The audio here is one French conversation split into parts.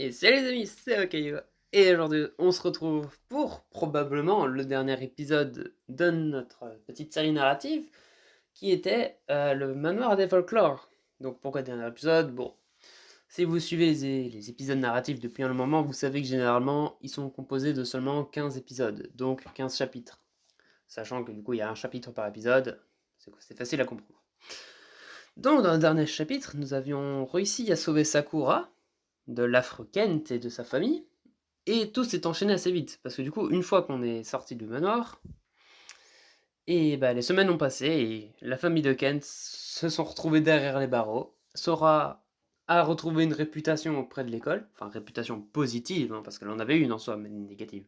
Et salut les amis, c'est Okayo. Et aujourd'hui, on se retrouve pour probablement le dernier épisode de notre petite série narrative qui était le manoir des folklores. Donc pourquoi dernier épisode? Bon, si vous suivez les épisodes narratifs depuis un moment, vous savez que généralement, ils sont composés de seulement 15 épisodes, donc 15 chapitres. Sachant que du coup, il y a un chapitre par épisode, c'est facile à comprendre. Donc dans le dernier chapitre, nous avions réussi à sauver Sakura de l'affreux Kent et de sa famille. Et tout s'est enchaîné assez vite, parce que du coup, une fois qu'on est sorti du manoir, et bah, les semaines ont passé, et la famille de Kent se sont retrouvés derrière les barreaux. Sora a retrouvé une réputation auprès de l'école, enfin réputation positive, hein, parce qu'elle en avait une en soi, mais négative.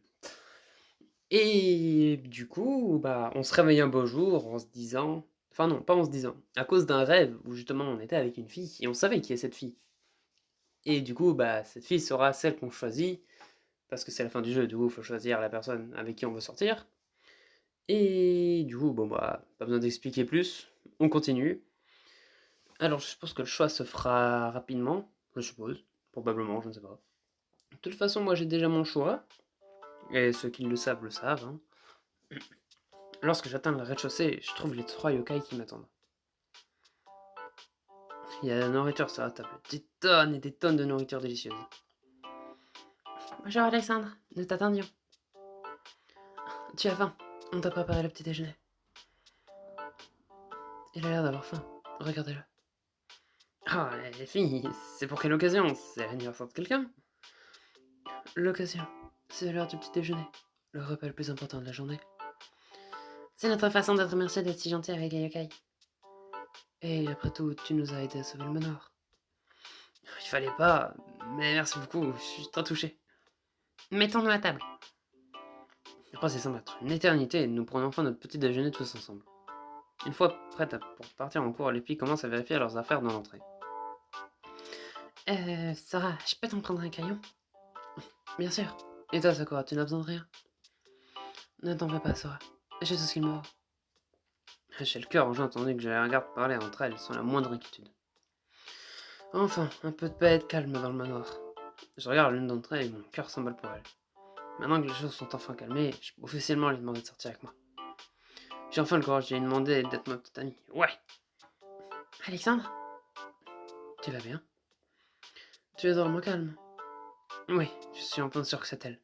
Et du coup, bah, on se réveille un beau jour en se disant, enfin non, pas en se disant, à cause d'un rêve où justement on était avec une fille, et on savait qui est cette fille. Et du coup, bah, cette fille sera celle qu'on choisit, parce que c'est la fin du jeu, du coup, il faut choisir la personne avec qui on veut sortir. Et du coup, bon bah, pas besoin d'expliquer plus, on continue. Alors, je suppose que le choix se fera rapidement, je suppose, probablement, je ne sais pas. De toute façon, moi j'ai déjà mon choix, et ceux qui le savent, hein. Lorsque j'atteins le rez-de-chaussée, je trouve les 3 yokai qui m'attendent. Il y a de la nourriture sur la table, des tonnes et des tonnes de nourriture délicieuse. Bonjour Alexandre, nous t'attendions. Tu as faim, on t'a préparé le petit déjeuner. Il a l'air d'avoir faim, regardez-le. Ah, les filles, c'est pour quelle occasion? C'est l'anniversaire de quelqu'un? L'occasion, c'est l'heure du petit déjeuner, le repas le plus important de la journée. C'est notre façon de te remercier d'être si gentil avec les yokai. Et après tout, tu nous as aidé à sauver le manoir. Il fallait pas, mais merci beaucoup, je suis très touché. Mettons-nous à table. Après, c'est semble être une éternité et nous prenons enfin notre petit déjeuner tous ensemble. Une fois prêtes pour partir en cours, les filles commencent à vérifier leurs affaires dans l'entrée. Sarah, je peux t'en prendre un crayon? Bien sûr. Et toi, Sakura, tu n'as besoin de rien? Ne t'en fais pas, Sora. J'ai tout ce qu'il me faut. J'ai le cœur rouge entendu que je les regarde parler entre elles sans la moindre inquiétude. Enfin, un peu de paix et de calme dans le manoir. Je regarde l'une d'entre elles et mon cœur s'emballe pour elle. Maintenant que les choses sont enfin calmées, je peux officiellement lui demander de sortir avec moi. J'ai enfin le courage de lui demander d'être ma petite amie. Ouais. Alexandre, tu vas bien? Tu es drôlement calme. Oui, je suis en plein sûr que c'est elle.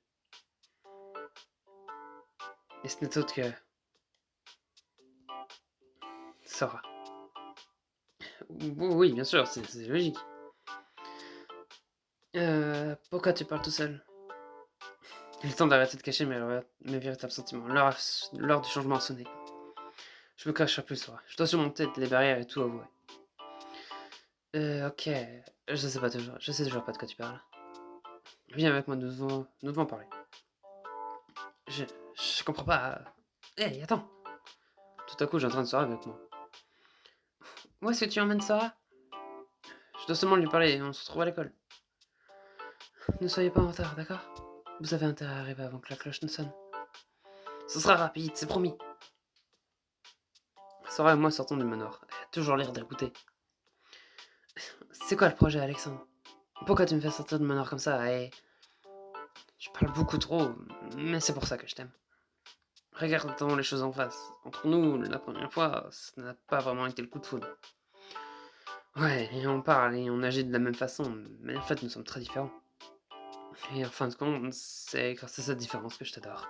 Et ce n'est autre que Sora. Oui, bien sûr, c'est logique. Pourquoi tu parles tout seul? Il est temps d'arrêter de cacher mes véritables sentiments. L'heure du changement a sonné. Je me cacherai plus, Sora. Je dois surmonter les barrières et tout avouer. Ok. Je sais toujours pas de quoi tu parles. Viens avec moi, nous devons parler. Je, je comprends pas. Hey, attends. Tout à coup, j'entraîne Sora avec moi. Où est-ce que tu emmènes Sora? Je dois seulement lui parler, on se retrouve à l'école. Ne soyez pas en retard, d'accord? Vous avez intérêt à arriver avant que la cloche ne sonne. Ce sera rapide, c'est promis. Sora et moi sortons du manoir. Elle a toujours l'air d'écouter. C'est quoi le projet, Alexandre? Pourquoi tu me fais sortir du manoir comme ça? Et tu parles beaucoup trop, mais c'est pour ça que je t'aime. Regardons les choses en face. Entre nous, la première fois, ça n'a pas vraiment été le coup de foudre. Ouais, et on parle et on agit de la même façon, mais en fait, nous sommes très différents. Et en fin de compte, c'est grâce à cette différence que je t'adore.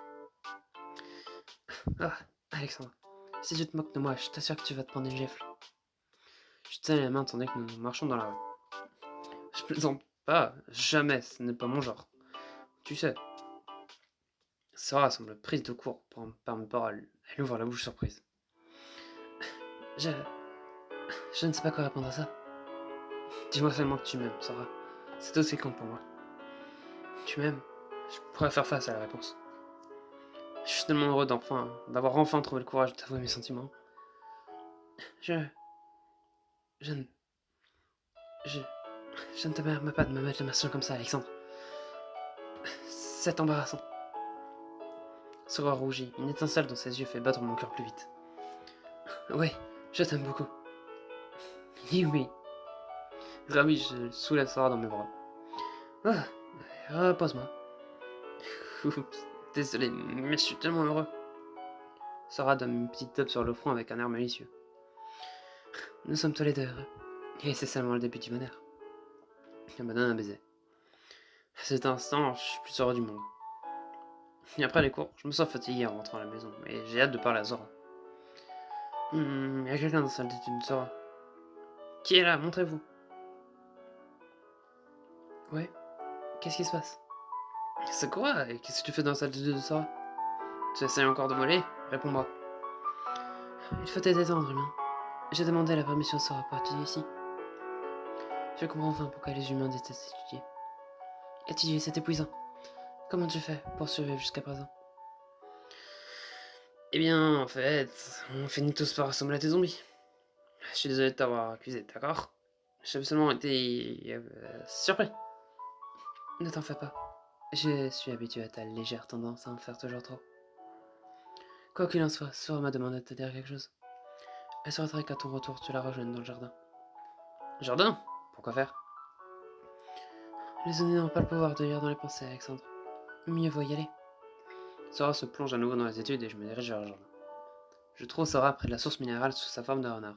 Ah, Alexandre, si tu te moques de moi, je t'assure que tu vas te prendre une gifle. Je te tiens la main tandis que nous marchons dans la rue. Je plaisante pas, jamais, ce n'est pas mon genre. Tu sais. Sarah semble prise de court par mes paroles. Elle ouvre la bouche surprise. Je... Je ne sais pas quoi répondre à ça. Dis-moi seulement que tu m'aimes, Sarah. C'est tout ce qui compte pour moi. Tu m'aimes? Je pourrais faire face à la réponse. Je suis tellement heureux d'avoir enfin trouvé le courage de t'avouer mes sentiments. Je... Je ne... Je... Je ne te permets pas de me mettre la main comme ça, Alexandre. C'est embarrassant. Sora rougit. Une étincelle dans ses yeux fait battre mon cœur plus vite. Oui, je t'aime beaucoup. Oui, oui. Ravi, je soulève Sora dans mes bras. Ah, repose-moi. Oups, désolé, mais je suis tellement heureux. Sora donne une petite tape sur le front avec un air malicieux. Nous sommes tous les deux heureux. Et c'est seulement le début du bonheur. Elle me donne un baiser. À cet instant, je suis plus heureux du monde. Et après les cours, je me sens fatigué en rentrant à la maison, mais j'ai hâte de parler à Sora. Y a quelqu'un dans la salle d'études de Sora. Qui est là? Montrez-vous. Ouais, qu'est-ce qui se passe? Sakura, qu'est-ce que tu fais dans la salle d'études de Sora? Tu essayes encore de voler? Réponds-moi. Il faut te détendre, humain. J'ai demandé la permission à Sora pour étudier ici. Je comprends enfin pourquoi les humains détestent étudier. Étudier, c'est épuisant. Comment tu fais pour survivre jusqu'à présent? Eh bien, en fait, on finit tous par ressembler à des zombies. Je suis désolé de t'avoir accusé, d'accord? J'ai absolument été surpris. Ne t'en fais pas. Je suis habitué à ta légère tendance à en faire toujours trop. Quoi qu'il en soit, Sora m'a demandé de te dire quelque chose. Elle souhaiterait qu'à ton retour, tu la rejoignes dans le jardin. Jardin? Pourquoi faire? Les zombies n'ont pas le pouvoir de lire dans les pensées, Alexandre. Mieux vaut y aller. Sora se plonge à nouveau dans les études et je me dirige vers le jardin. Je trouve Sora près de la source minérale sous sa forme de renard.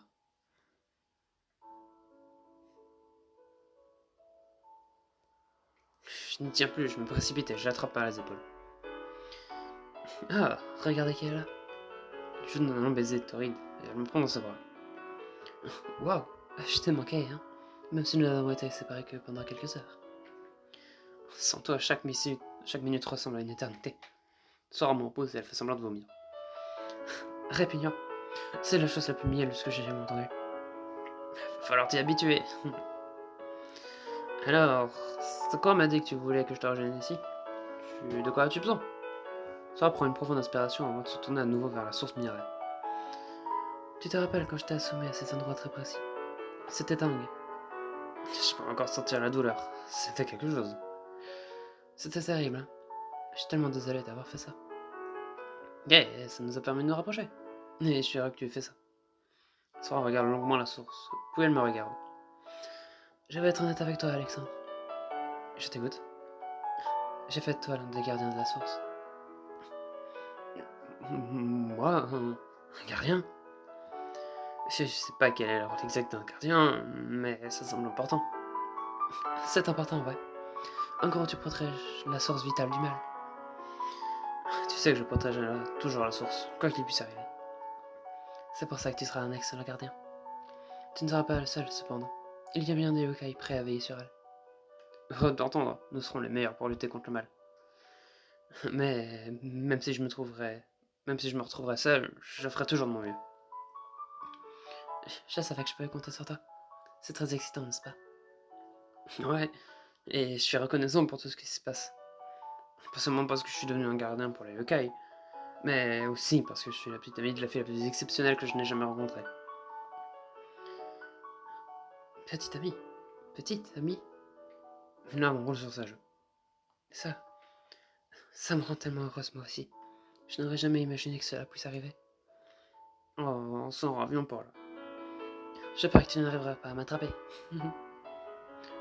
Je n'y tiens plus, je me précipite et je l'attrape par les épaules. Ah, regardez qui est là. Je lui donne un long baiser torride et elle me prend dans ses bras. Waouh, je t'ai manqué, hein. Même si nous n'avons été séparés que pendant quelques heures. Sans toi, chaque minute ressemble à une éternité. Sora me repose et elle fait semblant de vomir. Répugnant, c'est la chose la plus mielleuse que j'ai jamais entendue. Va falloir t'y habituer. Alors, Sakura m'a dit que tu voulais que je te rejoigne ici. De quoi as-tu besoin? Sora prend une profonde inspiration avant de se tourner à nouveau vers la source minérale. Tu te rappelles quand je t'ai assommé à cet endroit très précis? C'était dingue. Je peux encore sentir la douleur. C'était quelque chose. C'était terrible, hein. Je suis tellement désolé d'avoir fait ça. Ça nous a permis de nous rapprocher. Et je suis heureux que tu aies fait ça. Sora regarde longuement la source, puis elle me regarde. Je vais être honnête avec toi, Alexandre. Je t'écoute. J'ai fait de toi l'un des gardiens de la source. Moi, un gardien? Je sais pas quel est le rôle exact d'un gardien, mais ça semble important. C'est important, ouais. En gros, tu protèges la source vitale du mal. Tu sais que je protégerai toujours la source, quoi qu'il puisse arriver. C'est pour ça que tu seras un excellent gardien. Tu ne seras pas le seul, cependant. Il y a bien des yokai prêts à veiller sur elle. Heureux d'entendre, nous serons les meilleurs pour lutter contre le mal. Mais même si je me retrouverais seul, je ferai toujours de mon mieux. Je savais que je pouvais compter sur toi. C'est très excitant, n'est-ce pas? Ouais, et je suis reconnaissant pour tout ce qui se passe. Pas seulement parce que je suis devenu un gardien pour les yokai, mais aussi parce que je suis la petite amie de la fille la plus exceptionnelle que je n'ai jamais rencontrée. Petite amie? Petite amie? Là, mon rôle sur sa joue. Ça, ça me rend tellement heureuse moi aussi. Je n'aurais jamais imaginé que cela puisse arriver. Oh, on s'en revient pas là. Je parie que tu n'arriveras pas à m'attraper.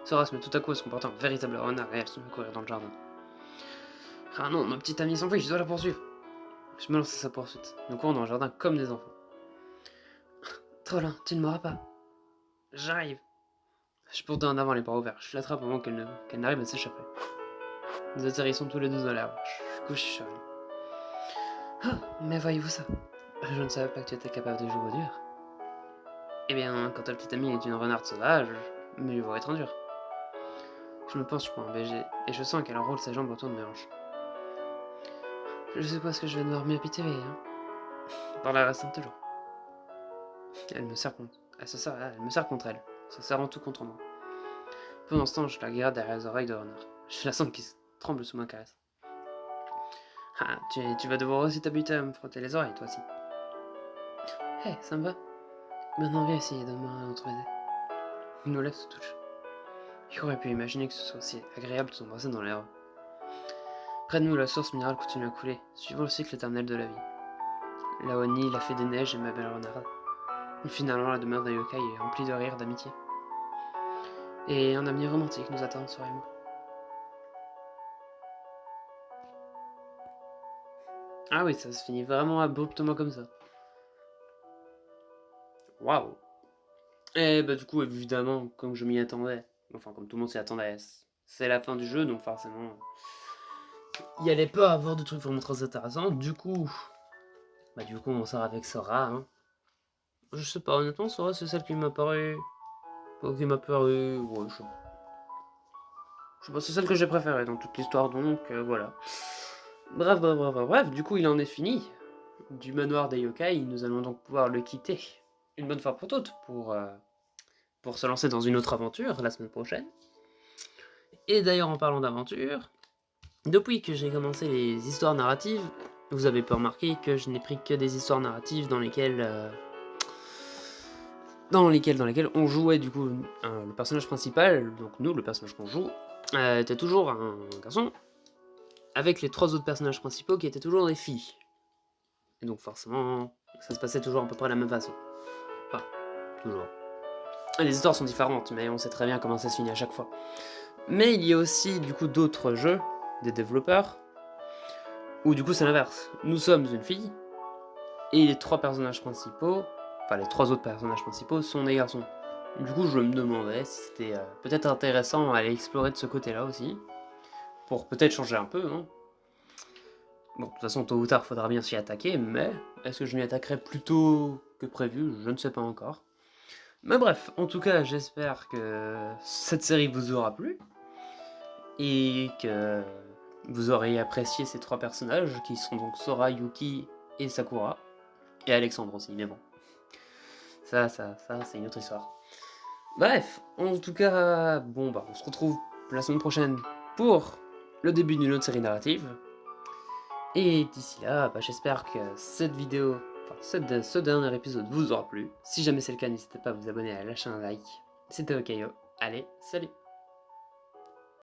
Sora se met tout à coup à se comporter en véritable renard et elle se met à courir dans le jardin. Ah non, ma petite amie s'enfuit, je dois la poursuivre. Je me lance à sa poursuite. Nous courons dans le jardin comme des enfants. Trop lent, tu ne m'auras pas. J'arrive. Je porte en avant les bras ouverts. Je l'attrape avant qu'elle n'arrive à s'échapper. Nous atterrissons tous les deux dans l'air. Je couche sur elle. Ah, mais voyez-vous ça? Je ne savais pas que tu étais capable de jouer au dur. Eh bien, quand ta petite amie est une renarde sauvage, mieux vaut être dur. Je me penche pour un BG et je sens qu'elle enroule ses jambes autour de mes hanches. Je suppose que je vais devoir m'y habituer, hein. Par la restante toujours. Elle me serre contre. Elle me serre contre elle, se serrant tout contre moi. Pendant ce temps, je la garde derrière les oreilles de renard. Je la sens qui tremble sous ma caresse. Ah, tu vas devoir aussi t'habituer à me frotter les oreilles, toi aussi. Hé, ça me va. Maintenant, viens essayer, donne-moi un autre baiser. Nos lèvres se touchent. Qui aurait pu imaginer que ce soit aussi agréable de s'embrasser dans l'herbe. Près de nous, la source minérale continue à couler, suivant le cycle éternel de la vie. La Oni, la fée des neiges et ma belle renarde. Et finalement, la demeure des yokai est remplie de rire, d'amitié. Et un avenir romantique nous attend, Sora et moi. Ah oui, ça se finit vraiment abruptement comme ça. Waouh. Et bah du coup, évidemment, comme je m'y attendais, enfin comme tout le monde s'y attendait, c'est la fin du jeu, donc forcément, il y allait pas avoir de trucs vraiment très intéressants. Du coup, on sort avec Sora. Hein. Je sais pas, honnêtement, Sora, c'est celle qui m'a paru... Qui m'a paru... Ouais, je sais pas, c'est celle que j'ai préférée dans toute l'histoire, donc voilà. Bref, du coup, il en est fini. Du manoir des yokai, nous allons donc pouvoir le quitter une bonne fois pour toutes pour se lancer dans une autre aventure la semaine prochaine. Et d'ailleurs, en parlant d'aventure, depuis que j'ai commencé les histoires narratives, vous avez pu remarquer que je n'ai pris que des histoires narratives dans lesquelles on jouait du coup le personnage principal, donc nous, le personnage qu'on joue, était toujours un garçon, avec les 3 autres personnages principaux qui étaient toujours des filles. Et donc forcément, ça se passait toujours à peu près de la même façon. Enfin, toujours. Les histoires sont différentes, mais on sait très bien comment ça se finit à chaque fois. Mais il y a aussi du coup d'autres jeux, des développeurs, où du coup c'est l'inverse. Nous sommes une fille, et les 3 personnages principaux, enfin les 3 autres personnages principaux sont des garçons. Du coup je me demandais si c'était peut-être intéressant à aller explorer de ce côté-là aussi, pour peut-être changer un peu, hein. Bon, de toute façon tôt ou tard faudra bien s'y attaquer, mais est-ce que je m'y attaquerai plus tôt que prévu? Je ne sais pas encore. Mais bref, en tout cas j'espère que cette série vous aura plu, et que vous aurez apprécié ces 3 personnages, qui sont donc Sora, Yuki et Sakura, et Alexandre aussi, mais bon. Ça c'est une autre histoire. Bref, en tout cas, bon bah on se retrouve la semaine prochaine pour le début d'une autre série narrative. Et d'ici là, bah, j'espère que cette vidéo, enfin ce dernier épisode vous aura plu. Si jamais c'est le cas, n'hésitez pas à vous abonner et à lâcher un like. C'était Okayo. Allez, salut!